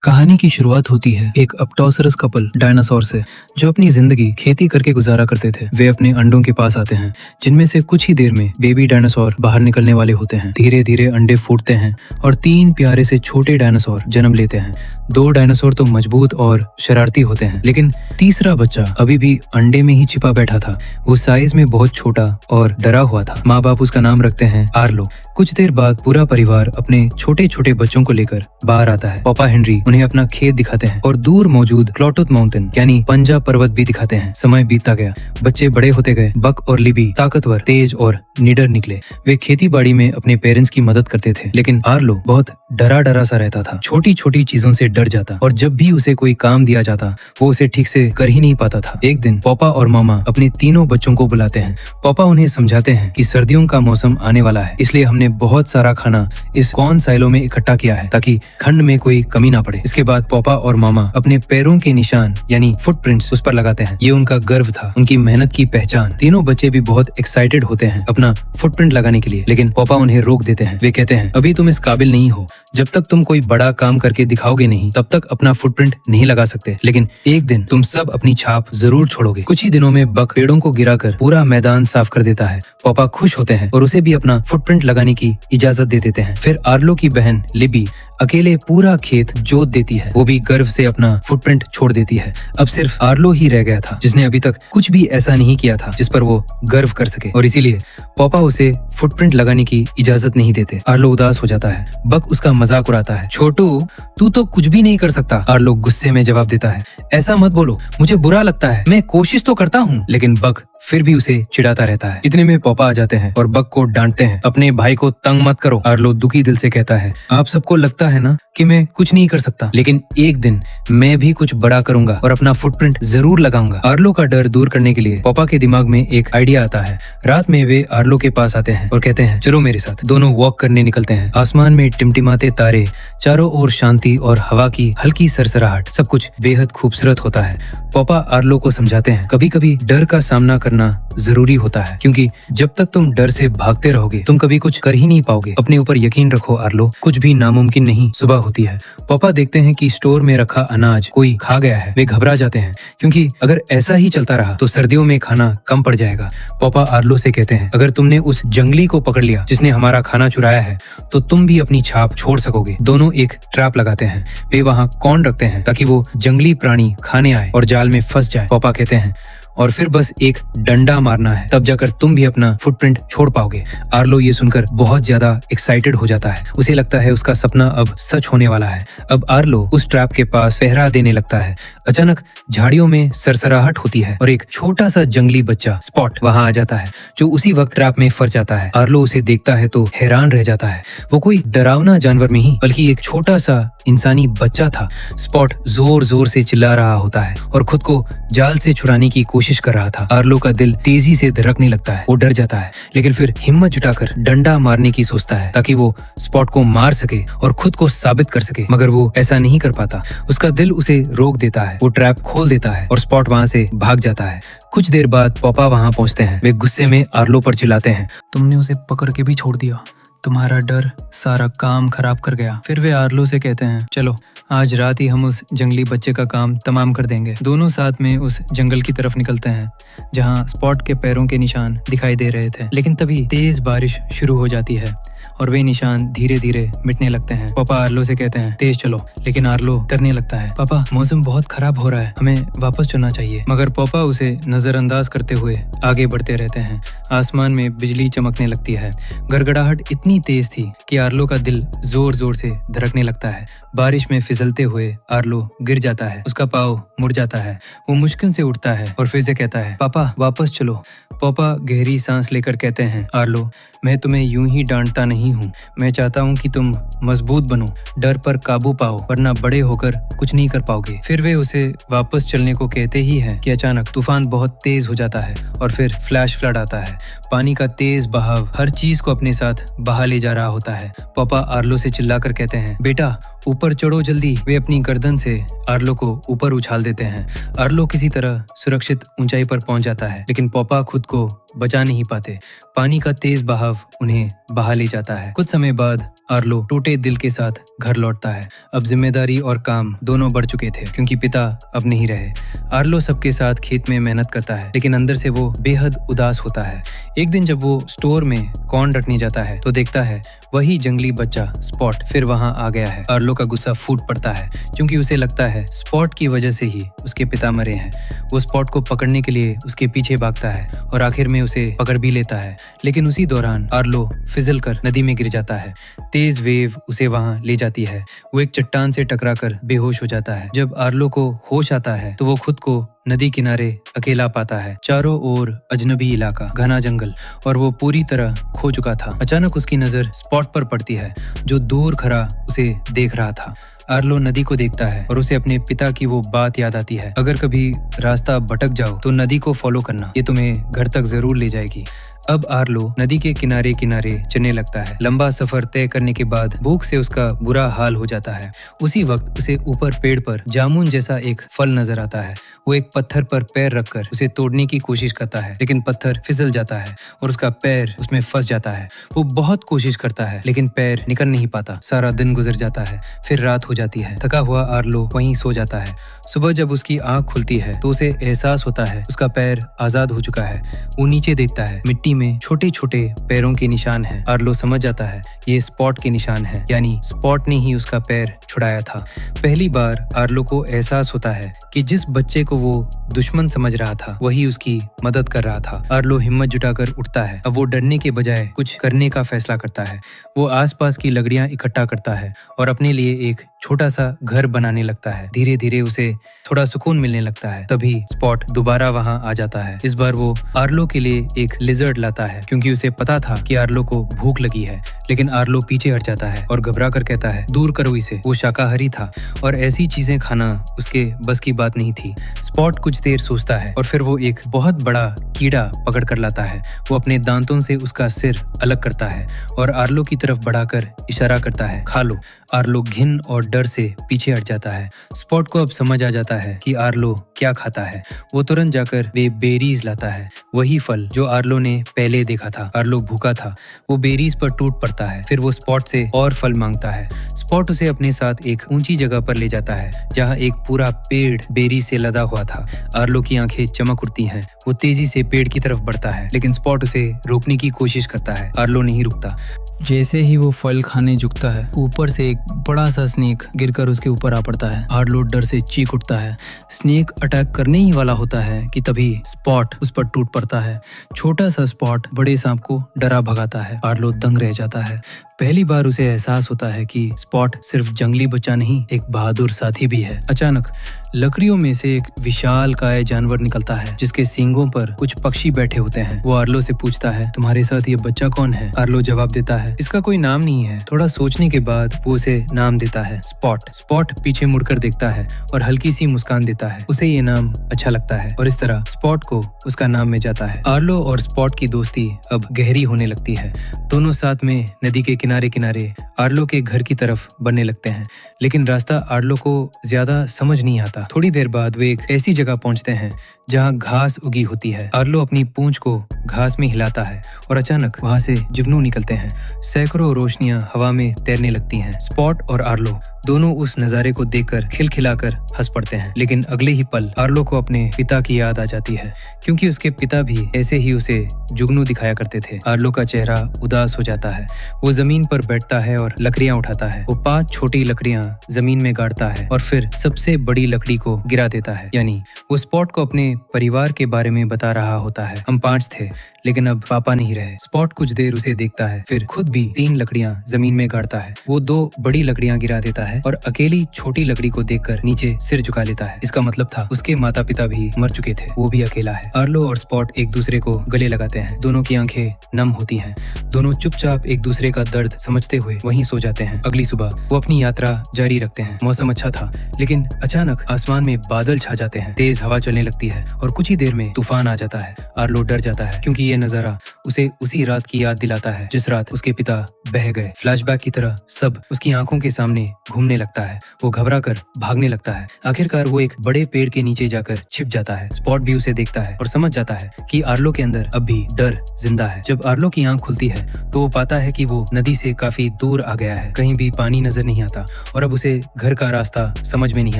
कहानी की शुरुआत होती है एक अपटोसरस कपल डायनासोर से, जो अपनी जिंदगी खेती करके गुजारा करते थे। वे अपने अंडों के पास आते हैं, जिनमें से कुछ ही देर में बेबी डायनासोर बाहर निकलने वाले होते हैं। धीरे धीरे अंडे फूटते हैं और 3 प्यारे से छोटे डायनासोर जन्म लेते हैं। 2 डायनासोर तो मजबूत और शरारती होते हैं, लेकिन तीसरा बच्चा अभी भी अंडे में ही छिपा बैठा था। वो साइज में बहुत छोटा और डरा हुआ था। माँ बाप उसका नाम रखते हैं आर्लो। कुछ देर बाद पूरा परिवार अपने छोटे छोटे बच्चों को लेकर बाहर आता है। पापा हेनरी उन्हें अपना खेत दिखाते हैं और दूर मौजूद क्लोटूथ माउंटेन यानी पंजा पर्वत भी दिखाते हैं। समय बीतता गया, बच्चे बड़े होते गए। बक और लिबी ताकतवर, तेज और निडर निकले। वे खेती बाड़ी में अपने पेरेंट्स की मदद करते थे, लेकिन आर्लो बहुत डरा डरा सा रहता था। छोटी छोटी चीजों से डर जाता और जब भी उसे कोई काम दिया जाता वो उसे ठीक से कर ही नहीं पाता था। एक दिन पापा और मामा अपने तीनों बच्चों को बुलाते हैं। पापा उन्हें समझाते हैं कि सर्दियों का मौसम आने वाला है, इसलिए हमने बहुत सारा खाना इस कॉर्न साइलो में इकट्ठा किया है ताकि ठंड में कोई कमी ना पड़े। इसके बाद पापा और मामा अपने पैरों के निशान यानी फुटप्रिंट्स उस पर लगाते हैं। ये उनका गर्व था, उनकी मेहनत की पहचान। तीनों बच्चे भी बहुत एक्साइटेड होते हैं अपना फुटप्रिंट लगाने के लिए, लेकिन पापा उन्हें रोक देते हैं। वे कहते हैं, अभी तुम इस काबिल नहीं हो। जब तक तुम कोई बड़ा काम करके दिखाओगे नहीं, तब तक अपना फुटप्रिंट नहीं लगा सकते। लेकिन एक दिन तुम सब अपनी छाप जरूर छोड़ोगे। कुछ ही दिनों में बक पेड़ों को गिराकर पूरा मैदान साफ कर देता है। पापा खुश होते हैं और उसे भी अपना फुटप्रिंट लगाने की इजाजत दे देते हैं। फिर आर्लो की बहन लिबी अकेले पूरा खेत जोत देती है। वो भी गर्व से अपना फुटप्रिंट छोड़ देती है। अब सिर्फ आर्लो ही रह गया था, जिसने अभी तक कुछ भी ऐसा नहीं किया था जिस पर वो गर्व कर सके, और इसीलिए पापा उसे फुटप्रिंट लगाने की इजाजत नहीं देते। आर्लो उदास हो जाता है। बक उसका मजाक उड़ाता है। छोटू, तू तो कुछ भी नहीं कर सकता। आर्लो गुस्से में जवाब देता है, ऐसा मत बोलो, मुझे बुरा लगता है। मैं कोशिश तो करता हूँ। लेकिन बक फिर भी उसे चिढ़ाता रहता है। इतने में पापा आ जाते हैं और बक को डांटते हैं, अपने भाई को तंग मत करो। आर्लो दुखी दिल से कहता है, आप सबको लगता है ना कि मैं कुछ नहीं कर सकता, लेकिन एक दिन मैं भी कुछ बड़ा करूंगा और अपना फुटप्रिंट जरूर लगाऊंगा। आर्लो का डर दूर करने के लिए पापा के दिमाग में एक आइडिया आता है। रात में वे आर्लो के पास आते हैं और कहते हैं, चलो मेरे साथ। दोनों वॉक करने निकलते हैं। आसमान में टिमटिमाते तारे, चारों ओर शांति और हवा की हल्की सरसराहट, सब कुछ बेहद खूबसूरत होता है। पापा आर्लो को समझाते हैं, कभी कभी डर का सामना करना जरूरी होता है, क्योंकि जब तक तुम डर से भागते रहोगे तुम कभी कुछ कर ही नहीं पाओगे। अपने ऊपर यकीन रखो आर्लो, कुछ भी नामुमकिन नहीं। सुबह होती है। पापा देखते हैं कि स्टोर में रखा अनाज कोई खा गया है। वे घबरा जाते हैं, क्योंकि अगर ऐसा ही चलता रहा तो सर्दियों में खाना कम पड़ जाएगा। पापा आर्लो से कहते हैं, अगर तुमने उस जंगली को पकड़ लिया जिसने हमारा खाना चुराया है, तो तुम भी अपनी छाप छोड़ सकोगे। दोनों एक ट्रैप लगाते हैं। वे वहाँ कॉर्न रखते हैं ताकि वो जंगली प्राणी खाने आए और जाल में फंस जाए। पापा कहते हैं, और फिर बस एक डंडा मारना है, तब जाकर तुम भी अपना फुटप्रिंट छोड़ पाओगे। आर्लो ये सुनकर बहुत ज्यादा एक्साइटेड हो जाता है। उसे लगता है उसका सपना अब सच होने वाला है। अब आर्लो उस ट्रैप के पास पहरा देने लगता है। अचानक झाड़ियों में सरसराहट होती है और एक छोटा सा जंगली बच्चा स्पॉट वहां आ जाता है, जो उसी वक्त ट्रैप में फंस जाता है। आर्लो उसे देखता है तो हैरान रह जाता है। वो कोई डरावना जानवर नहीं, बल्कि एक छोटा सा इंसानी बच्चा था। स्पॉट जोर जोर से चिल्ला रहा होता है और खुद को जाल से छुड़ाने की कोशिश कर रहा था। आर्लो का दिल तेजी से धड़कने लगता है। वो डर जाता है, लेकिन फिर हिम्मत जुटाकर डंडा मारने की सोचता है ताकि वो स्पॉट को मार सके और खुद को साबित कर सके, मगर वो ऐसा नहीं कर पाता। उसका दिल उसे रोक देता है। वो ट्रैप खोल देता है और स्पॉट वहाँ से भाग जाता है। कुछ देर बाद पापा वहाँ पहुँचते हैं। वे गुस्से में आर्लो पर चिल्लाते हैं, तुमने उसे पकड़ के भी छोड़ दिया, तुम्हारा डर सारा काम खराब कर गया। फिर वे आर्लो से कहते हैं, चलो आज रात ही हम उस जंगली बच्चे का काम तमाम कर देंगे। दोनों साथ में उस जंगल की तरफ निकलते हैं जहां स्पॉट के पैरों के निशान दिखाई दे रहे थे। लेकिन तभी तेज बारिश शुरू हो जाती है और वे निशान धीरे धीरे मिटने लगते हैं। पापा आर्लो से कहते हैं, तेज चलो, लेकिन आर्लो डरने लगता है। पापा, मौसम बहुत खराब हो रहा है, हमें वापस चलना चाहिए। मगर पापा उसे नजरअंदाज करते हुए आगे बढ़ते रहते हैं। आसमान में बिजली चमकने लगती है। गड़गड़ाहट इतनी तेज थी कि आर्लो का दिल जोर जोर से धड़कने लगता है। बारिश में फिसलते हुए आर्लो गिर जाता है। उसका पाँव मुड़ जाता है। वो मुश्किल से उठता है और फिर से कहता है, पापा वापस चलो। पापा गहरी सांस लेकर कहते हैं, आर्लो, मैं तुम्हें यूं ही डांटता नहीं हूँ। मैं चाहता हूँ कि तुम मजबूत बनो, डर पर काबू पाओ, वरना बड़े होकर कुछ नहीं कर पाओगे। फिर वे उसे वापस चलने को कहते ही हैं कि अचानक तूफान बहुत तेज हो जाता है और फिर फ्लैश फ्लड आता है। पानी का तेज बहाव हर चीज को अपने साथ बहा ले जा रहा होता है। पापा आर्लो से चिल्लाकर कहते हैं, बेटा ऊपर चढ़ो जल्दी। वे अपनी गर्दन से आर्लो को ऊपर उछाल देते हैं। आर्लो किसी तरह सुरक्षित ऊंचाई पर पहुंच जाता है, लेकिन पापा खुद को बचा नहीं पाते। पानी का तेज बहाव उन्हें बहा ले जाता है। कुछ समय बाद आर्लो टूटे दिल के साथ घर लौटता है। अब जिम्मेदारी और काम दोनों बढ़ चुके थे क्योंकि पिता अब नहीं रहे। आर्लो सबके साथ खेत में मेहनत करता है लेकिन अंदर से वो बेहद उदास होता है। एक दिन जब वो स्टोर में कॉर्न रखने जाता है तो देखता है वही जंगली बच्चा स्पॉट फिर वहां आ गया है। आर्लो का गुस्सा फूट पड़ता है क्योंकि उसे लगता है स्पॉट की वजह से ही उसके पिता मरे हैं। वो स्पॉट को पकड़ने के लिए उसके पीछे भागता है और आखिर में उसे पकड़ भी लेता है, लेकिन उसी दौरान आर्लो फिसल कर नदी में गिर जाता है। तेज वेव उसे वहां ले जाती है। वो एक चट्टान से टकराकर बेहोश हो जाता है। जब आर्लो को होश आता है तो वो खुद को नदी किनारे अकेला पाता है। चारों ओर अजनबी इलाका, घना जंगल और वो पूरी तरह खो चुका था। अचानक उसकी नजर स्पॉट पर पड़ती है जो दूर खड़ा उसे देख रहा था। आर्लो नदी को देखता है और उसे अपने पिता की वो बात याद आती है, अगर कभी रास्ता भटक जाओ तो नदी को फॉलो करना, ये तुम्हें घर तक जरूर ले जाएगी। अब आर्लो नदी के किनारे किनारे चलने लगता है। लंबा सफर तय करने के बाद भूख से उसका बुरा हाल हो जाता है। उसी वक्त उसे ऊपर पेड़ पर जामुन जैसा एक फल नजर आता है। वो एक पत्थर पर पैर रखकर उसे तोड़ने की कोशिश करता है लेकिन पत्थर फिसल जाता है और उसका पैर उसमें फंस जाता है। वो बहुत कोशिश करता है लेकिन पैर निकल नहीं पाता। सारा दिन गुजर जाता है, फिर रात हो जाती है। थका हुआ आर्लो वहीं सो जाता है। सुबह जब उसकी आंख खुलती है तो उसे एहसास होता है उसका पैर आजाद हो चुका है। वो नीचे देखता है, मिट्टी में छोटे छोटे पैरों के निशान हैं। आर्लो समझ जाता है ये स्पॉट के निशान है, यानी स्पॉट ने ही उसका पैर छुड़ाया था। पहली बार आर्लो को एहसास होता है कि जिस बच्चे को वो दुश्मन समझ रहा था वही उसकी मदद कर रहा था। आर्लो हिम्मत जुटाकर उठता है। अब वो डरने के बजाय कुछ करने का फैसला करता है। वो आसपास की लकड़ियां इकट्ठा करता है और अपने लिए एक छोटा सा घर बनाने लगता है। धीरे धीरे उसे थोड़ा सुकून मिलने लगता है। तभी स्पॉट दोबारा वहां आ जाता है। इस बार वो आर्लो के लिए एक लिजर्ड लाता है क्योंकि उसे पता था कि आर्लो को भूख लगी है, लेकिन आर्लो पीछे हट जाता है और घबरा कर कहता है दूर करो इसे। वो शाकाहारी था और ऐसी चीजें खाना उसके बस की बात नहीं थी। स्पॉट कुछ देर सोचता है और फिर वो एक बहुत बड़ा कीड़ा पकड़ कर लाता है। वो अपने दांतों से उसका सिर अलग करता है और आर्लो की तरफ बढ़ाकर इशारा करता है, खा लो। आर्लो घिन और डर से पीछे हट जाता है। स्पॉट को अब समझ आ जाता है कि आर्लो क्या खाता है। वो तुरंत जाकर वे बेरीज लाता है, वही फल जो आर्लो ने पहले देखा था। आर्लो भूखा था। वो बेरीज पर टूट पड़ता है। फिर वो स्पॉट से और फल मांगता है। स्पॉट उसे अपने साथ एक ऊंची जगह पर ले जाता है जहाँ एक पूरा पेड़ बेरी से लदा हुआ था। आर्लो की आंखें चमक उठती हैं। वो तेजी से पेड़ की तरफ बढ़ता है लेकिन स्पॉट उसे रोकने की कोशिश करता है। आर्लो नहीं रुकता। जैसे ही वो फल खाने झुकता है, ऊपर से एक बड़ा सा स्नेक गिरकर उसके ऊपर आ पड़ता है। आर्लो डर से चीख उठता है। स्नेक अटैक करने ही वाला होता है कि तभी स्पॉट उस पर टूट पड़ता है। छोटा सा स्पॉट बड़े सांप को डरा भगाता है। आर्लो दंग रह जाता है। पहली बार उसे एहसास होता है कि स्पॉट सिर्फ जंगली बच्चा नहीं, एक बहादुर साथी भी है। अचानक लकड़ियों में से एक विशाल काय जानवर निकलता है जिसके सींगों पर कुछ पक्षी बैठे होते हैं। वो आर्लो से पूछता है, तुम्हारे साथ ये बच्चा कौन है? आर्लो जवाब देता है, इसका कोई नाम नहीं है। थोड़ा सोचने के बाद वो उसे नाम देता है, स्पॉट। स्पॉट पीछे मुड़कर देखता है और हल्की सी मुस्कान देता है। उसे ये नाम अच्छा लगता है और इस तरह स्पॉट को उसका नाम मिल जाता है। आर्लो और स्पॉट की दोस्ती अब गहरी होने लगती है। दोनों साथ में नदी के किनारे किनारे आर्लो के घर की तरफ बनने लगते हैं, लेकिन रास्ता आर्लो को ज्यादा समझ नहीं आता। थोड़ी देर बाद वे एक ऐसी जगह पहुंचते हैं जहां घास उगी होती है। आर्लो अपनी पूंछ को घास में हिलाता है और अचानक वहां से जुगनू निकलते हैं। सैकड़ों रोशनियां हवा में तैरने लगती हैं। स्पॉट और आर्लो दोनों उस नजारे को देखकर खिलखिलाकर हंस पड़ते हैं, लेकिन अगले ही पल आर्लो को अपने पिता की याद आ जाती है क्योंकि उसके पिता भी ऐसे ही उसे जुगनू दिखाया करते थे। आर्लो का चेहरा उदास हो जाता है। वो जमीन पर बैठता है और लकड़ियां उठाता है। वो 5 छोटी लकड़ियां जमीन में गाड़ता है और फिर सबसे बड़ी लकड़ी को गिरा देता है। यानी वो स्पॉट को अपने परिवार के बारे में बता रहा होता है। हम 5 थे लेकिन अब पापा नहीं रहे। स्पॉट कुछ देर उसे देखता है, फिर खुद भी 3 लकड़ियां जमीन में गाड़ता है। वो 2 बड़ी लकड़ियां गिरा देता है और अकेली छोटी लकड़ी को देखकर नीचे सिर झुका लेता है। इसका मतलब था उसके माता पिता भी मर चुके थे, वो भी अकेला है। आर्लो और स्पॉट एक दूसरे को गले लगाते हैं। दोनों की आंखें नम होती हैं। दोनों चुपचाप एक दूसरे का दर्द समझते हुए वहीं सो जाते हैं। अगली सुबह वो अपनी यात्रा जारी रखते हैं। मौसम अच्छा था लेकिन अचानक आसमान में बादल छा जाते हैं, तेज हवा चलने लगती है और कुछ ही देर में तूफान आ जाता है। आर्लो डर जाता है क्योंकि ये नजारा उसे उसी रात की याद दिलाता है जिस रात उसके पिता बह गए। फ्लैशबैक की तरह सब उसकी आंखों के सामने घूमने लगता है। वो घबरा कर भागने लगता है। आखिरकार वो एक बड़े पेड़ के नीचे जाकर छिप जाता है। स्पॉट भी उसे देखता है और समझ जाता है कि आर्लो के अंदर अब भी डर जिंदा है। जब आर्लो की आंख खुलती है तो वो पाता है कि वो नदी से काफी दूर आ गया है। कहीं भी पानी नजर नहीं आता और अब उसे घर का रास्ता समझ में नहीं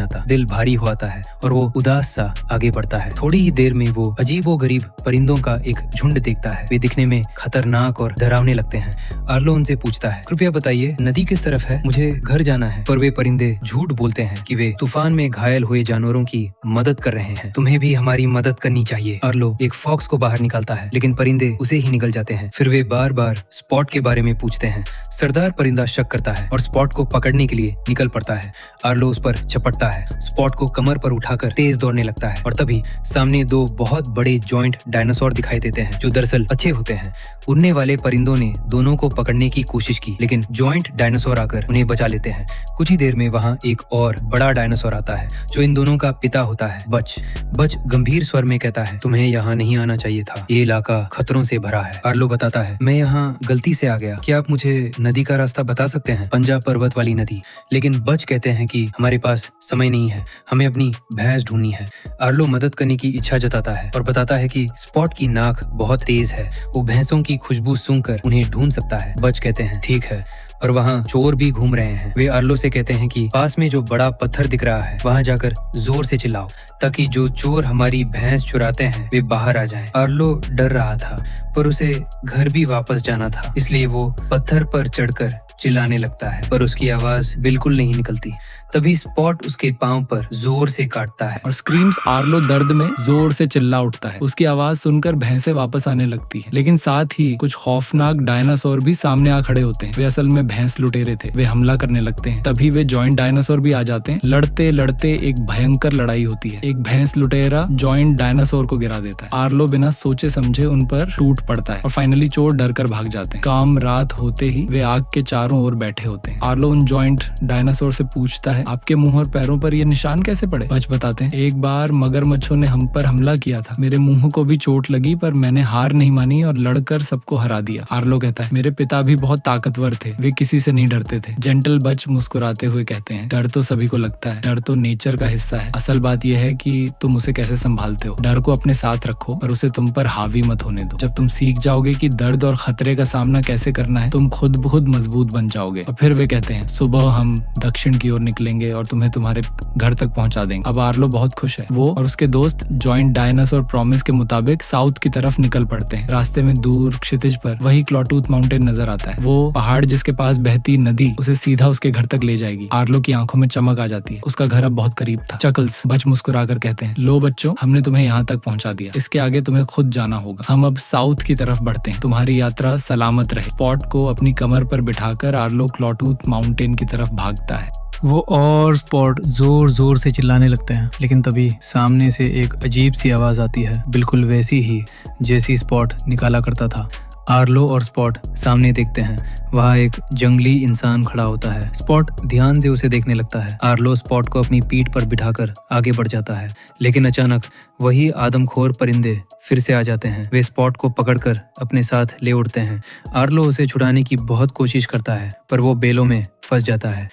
आता। दिल भारी हो आता है और वो उदास सा आगे बढ़ता है। थोड़ी ही देर में वो अजीबोगरीब परिंदों का एक झुंड देखता है। वे दिखने में खतरनाक और डरावने लगते हैं। आर्लो उनसे पूछता है, कृपया बताइए नदी किस तरफ है, मुझे घर जाना है। पर वे परिंदे झूठ बोलते हैं कि वे तूफान में घायल हुए जानवरों की मदद कर रहे हैं। तुम्हें भी हमारी मदद करनी चाहिए। आर्लो एक फॉक्स को बाहर निकालता है लेकिन परिंदे उसे ही निकल जाते हैं। फिर वे बार बार स्पॉट के बारे में पूछते हैं। सरदार परिंदा शक करता है और स्पॉट को पकड़ने के लिए निकल पड़ता है। आर्लो उस पर झपटता है, स्पॉट को कमर पर उठाकर तेज दौड़ने लगता है और तभी सामने दो बहुत बड़े जॉइंट डायनासोर दिखाई देते हैं जो दरअसल अच्छे होते हैं। उड़ने वाले परिंदों ने दोनों को पकड़ने की कोशिश की लेकिन जॉइंट डायनासोर आकर उन्हें बचा लेते हैं। कुछ ही देर में वहाँ एक और बड़ा डायनासोर आता है जो इन दोनों का पिता होता है। बच गंभीर स्वर में कहता है, तुम्हें यहाँ नहीं आना चाहिए था, ये इलाका खतरों से भरा है। आर्लो बताता है, मैं यहाँ गलती से आ गया, क्या आप मुझे नदी का रास्ता बता सकते हैं, पंजाब पर्वत वाली नदी। लेकिन बच कहते हैं कि हमारे पास समय नहीं है, हमें अपनी भैंस ढूंढनी है। आर्लो मदद करने की इच्छा जताता है और बताता है कि स्पॉट की नाक बहुत तेज है, वो भैंसों की खुशबू सूंघकर उन्हें ढूंढ सकता है। बच कहते हैं, ठीक है, और वहाँ चोर भी घूम रहे हैं। वे आर्लो से कहते हैं कि पास में जो बड़ा पत्थर दिख रहा है वहाँ जाकर जोर से चिल्लाओ ताकि जो चोर हमारी भैंस चुराते हैं वे बाहर आ जाएं। आर्लो डर रहा था पर उसे घर भी वापस जाना था, इसलिए वो पत्थर पर चढ़कर चिल्लाने लगता है पर उसकी आवाज बिल्कुल नहीं निकलती। तभी स्पॉट उसके पांव पर जोर से काटता है और स्क्रीम्स आर्लो दर्द में जोर से चिल्ला उठता है। उसकी आवाज सुनकर भैंसें वापस आने लगती है लेकिन साथ ही कुछ खौफनाक डायनासोर भी सामने आ खड़े होते हैं। वे असल में भैंस लुटेरे थे। वे हमला करने लगते हैं। तभी वे जॉइंट डायनासोर भी आ जाते हैं। लड़ते लड़ते एक भयंकर लड़ाई होती है। एक भैंस लुटेरा जॉइंट डायनासोर को गिरा देता है। आर्लो बिना सोचे समझे उन पर टूट पड़ता है और फाइनली चोर डर कर भाग जाते हैं। काम रात होते ही वे आग के चारों ओर बैठे होते हैं। आर्लो उन जॉइंट डायनासोर से पूछता है, आपके मुंह और पैरों पर ये निशान कैसे पड़े? बच बताते हैं, एक बार मगरमच्छों ने हम पर हमला किया था, मेरे मुंह को भी चोट लगी पर मैंने हार नहीं मानी और लड़कर सबको हरा दिया। आर्लो कहता है, मेरे पिता भी बहुत ताकतवर थे, वे किसी से नहीं डरते थे। जेंटल बच मुस्कुराते हुए कहते हैं, डर तो सभी को लगता है, डर तो नेचर का हिस्सा है, असल बात यह है कि तुम उसे कैसे संभालते हो। डर को अपने साथ रखो पर उसे तुम पर हावी मत होने दो। जब तुम सीख जाओगे कि दर्द और खतरे का सामना कैसे करना है, तुम खुद ब खुद मजबूत बन जाओगे। और फिर वे कहते हैं, सुबह हम दक्षिण की ओर निकलेंगे और तुम्हें तुम्हारे घर तक पहुंचा देंगे। अब आर्लो बहुत खुश है। वो और उसके दोस्त जॉइंट डायनासोर प्रॉमिस के मुताबिक साउथ की तरफ निकल पड़ते हैं। रास्ते में दूर क्षितिज पर वही क्लॉटूथ माउंटेन नजर आता है। वो पहाड़ जिसके पास बहती नदी उसे सीधा उसके घर तक ले जाएगी। आर्लो की आंखों में चमक आ जाती है। उसका घर अब बहुत करीब था। चकल्स बच मुस्कुराकर कहते हैं, लो बच्चों, हमने तुम्हें यहाँ तक पहुँचा दिया, इसके आगे तुम्हें खुद जाना होगा। हम अब साउथ की तरफ बढ़ते हैं। तुम्हारी यात्रा सलामत रहे। स्पॉट को अपनी कमर पर बिठाकर आर्लो क्लॉटूथ माउंटेन की तरफ भागता है। वो और स्पॉट जोर जोर से चिल्लाने लगते हैं लेकिन तभी सामने से एक अजीब सी आवाज आती है, बिल्कुल वैसी ही जैसी स्पॉट निकाला करता था। आर्लो और स्पॉट सामने देखते हैं। वहाँ एक जंगली इंसान खड़ा होता है। स्पॉट ध्यान से उसे देखने लगता है। आर्लो स्पॉट को अपनी पीठ पर बिठाकर आगे बढ़ जाता है लेकिन अचानक वही आदमखोर परिंदे फिर से आ जाते हैं। वे स्पॉट को पकड़कर अपने साथ ले उड़ते हैं। आर्लो उसे छुड़ाने की बहुत कोशिश करता है पर वो बेलों में फंस जाता है।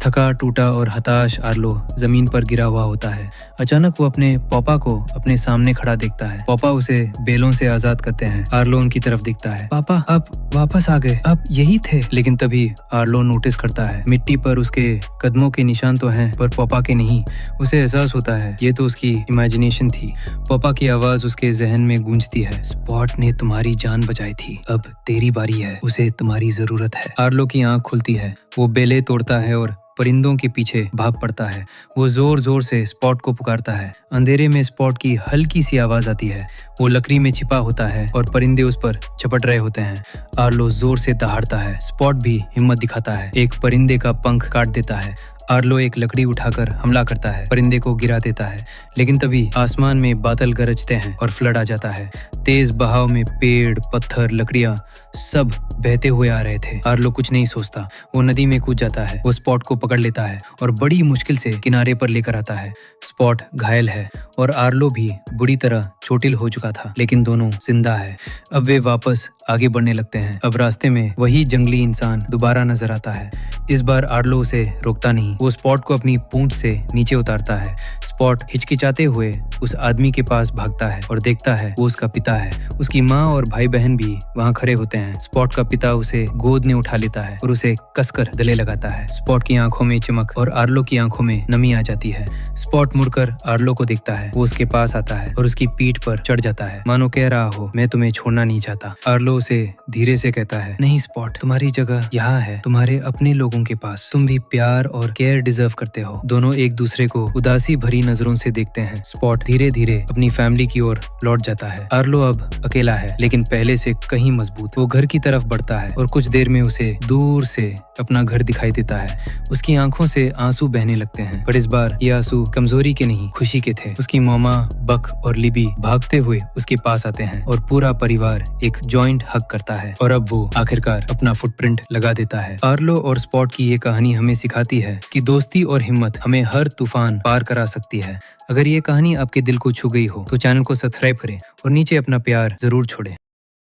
थका टूटा और हताश आर्लो जमीन पर गिरा हुआ होता है। अचानक वो अपने पापा को अपने सामने खड़ा देखता है। पापा उसे बेलों से आजाद करते हैं। आर्लो उनकी तरफ देखता है। पापा आप वापस आ गए, आप यही थे। लेकिन तभी आर्लो नोटिस करता है मिट्टी पर उसके कदमों के निशान तो हैं पर पापा के नहीं। उसे एहसास होता है ये तो उसकी इमेजिनेशन थी। पापा की आवाज उसके जहन में गूंजती है, स्पॉट ने तुम्हारी जान बचाई थी, अब तेरी बारी है, उसे तुम्हारी जरूरत है। आर्लो की आंख खुलती है। वो बेले तोड़ता है और परिंदों के पीछे भाग पड़ता है। वो जोर जोर से स्पॉट को पुकारता है। अंधेरे में स्पॉट की हल्की सी आवाज आती है। वो लकड़ी में छिपा होता है और परिंदे उस पर झपट रहे होते हैं। आर्लो जोर से दहाड़ता है। स्पॉट भी हिम्मत दिखाता है, एक परिंदे का पंख काट देता है। आर्लो एक लकड़ी उठाकर हमला करता है, परिंदे को गिरा देता है, लेकिन तभी आसमान में बादल गरजते हैं और फ्लड आ जाता है। तेज बहाव में पेड़, पत्थर, लकड़ियां सब बहते हुए आ रहे थे। आर्लो कुछ नहीं सोचता, वो नदी में कूद जाता है। वो स्पॉट को पकड़ लेता है और बड़ी मुश्किल से किनारे पर लेकर आता है। स्पॉट घायल है और आर्लो भी बुरी तरह चोटिल हो चुका था, लेकिन दोनों जिंदा है। अब वे वापस आगे बढ़ने लगते हैं। अब रास्ते में वही जंगली इंसान दोबारा नजर आता है। इस बार आर्लो उसे रोकता नहीं। वो स्पॉट को अपनी पूंछ से नीचे उतारता है। स्पॉट हिचकिचाते हुए उस आदमी के पास भागता है और देखता है वो उसका पिता है। उसकी माँ और भाई बहन भी वहाँ खड़े होते हैं। स्पॉट का पिता उसे गोद में उठा लेता है और उसे कसकर गले लगाता है। स्पॉट की आंखों में चमक और आर्लो की आंखों में नमी आ जाती है। स्पॉट मुड़कर आर्लो को देखता है। वो उसके पास आता है और उसकी पीठ पर चढ़ जाता है, मानो कह रहा हो, मैं तुम्हें छोड़ना नहीं चाहता। आर्लो उसे धीरे से कहता है, नहीं स्पॉट, तुम्हारी जगह यहाँ है, तुम्हारे अपने लोगों के पास। तुम भी प्यार और केयर डिजर्व करते हो। दोनों एक दूसरे को उदासी भरी नजरों से देखते हैं। स्पॉट धीरे धीरे अपनी फैमिली की ओर लौट जाता है। आर्लो अब अकेला है, लेकिन पहले से कहीं मजबूत। वो घर की तरफ बढ़ता है और कुछ देर में उसे दूर से अपना घर दिखाई देता है। उसकी आंखों से आंसू बहने लगते हैं, पर इस बार ये आंसू कमजोरी के नहीं, खुशी के थे। उसकी मामा, बक और लिबी भागते हुए उसके पास आते हैं और पूरा परिवार एक जॉइंट हग करता है और अब वो आखिरकार अपना फुटप्रिंट लगा देता है। आर्लो और स्पॉट की ये कहानी हमें सिखाती है कि दोस्ती और हिम्मत हमें हर तूफान पार करा सकती है। अगर ये कहानी आपके दिल को छू गई हो तो चैनल को सब्सक्राइब करें और नीचे अपना प्यार जरूर छोड़ें।